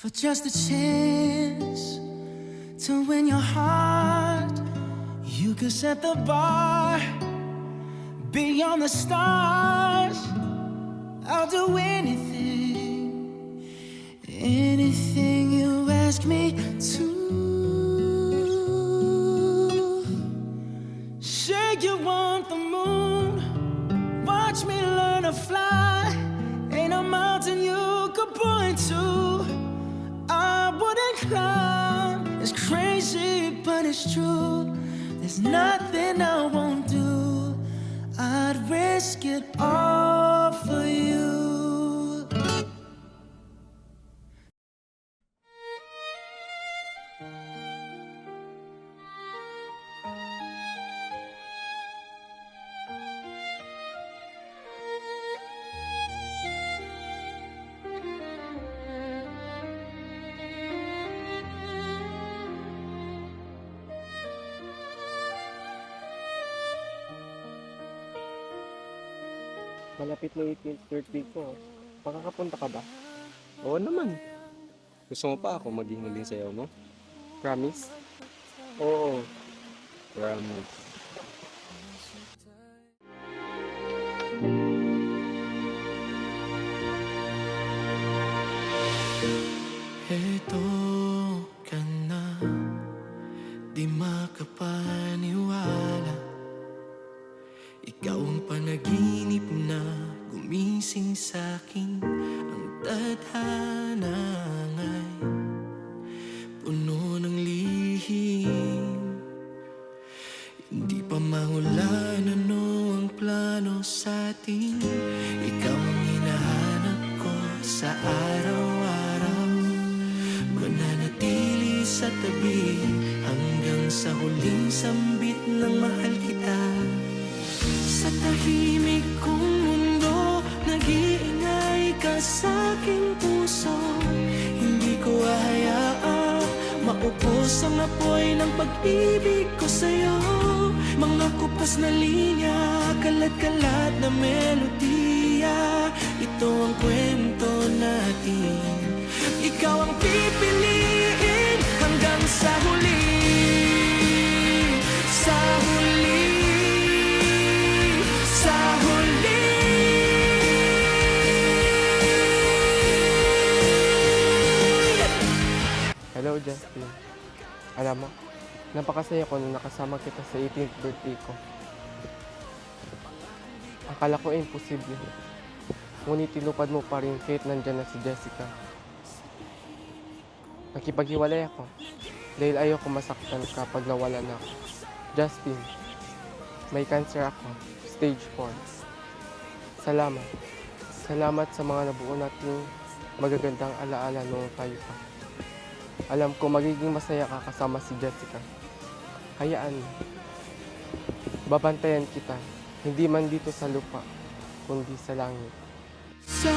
for just a chance to win your heart. You could set the bar beyond the stars. I'll do anything, anything you ask me to. Say you want the moon, watch me learn to fly. Ain't a mountain you could point to I wouldn't climb. It's crazy, but it's true. There's nothing I won't do. I'd risk it all for you. Malapit na 18th birthday ko. Makakapunta ka ba? Oo naman. Gusto mo pa ako maging huling sayaw mo? Promise? Oo. Promise. Eto ka na, di makapaniwala. Ikaw ang panaginip na gumising sa'kin. Ang tadhana nga'y puno ng lihim. Hindi pa mahulaan ano ang plano sa'tin. Ikaw ang hinahanap ko sa araw-araw. Mananatili sa tabi hanggang sa huling sambit ng mahal kita. Sa tahimik kong mundo, nag-iingay ka sa'king puso. Hindi ko hahayaang maupos ang apoy ng pag-ibig ko sa'yo. Mga kupas na linya, kalat-kalat na melodiya. Ito ang kwento natin. Ikaw ang pipiliin hanggang sa huli. Sa huli. Hello, Justin. Alam mo, napakasaya ko nung nakasama kita sa 18th birthday ko. Akala ko imposible. Ngunit tinupad mo pa rin kahit nandyan na si Jessica. Nakipaghiwalay ako dahil ayoko masaktan kapag nawala na ako. Justin, may cancer ako. Stage 4. Salamat. Salamat sa mga nabuo nating magagandang alaala noong tayo pa. Alam ko magiging masaya ka kasama si Jessica. Hayaan mo. Babantayan kita, hindi man dito sa lupa, kundi sa langit. Sa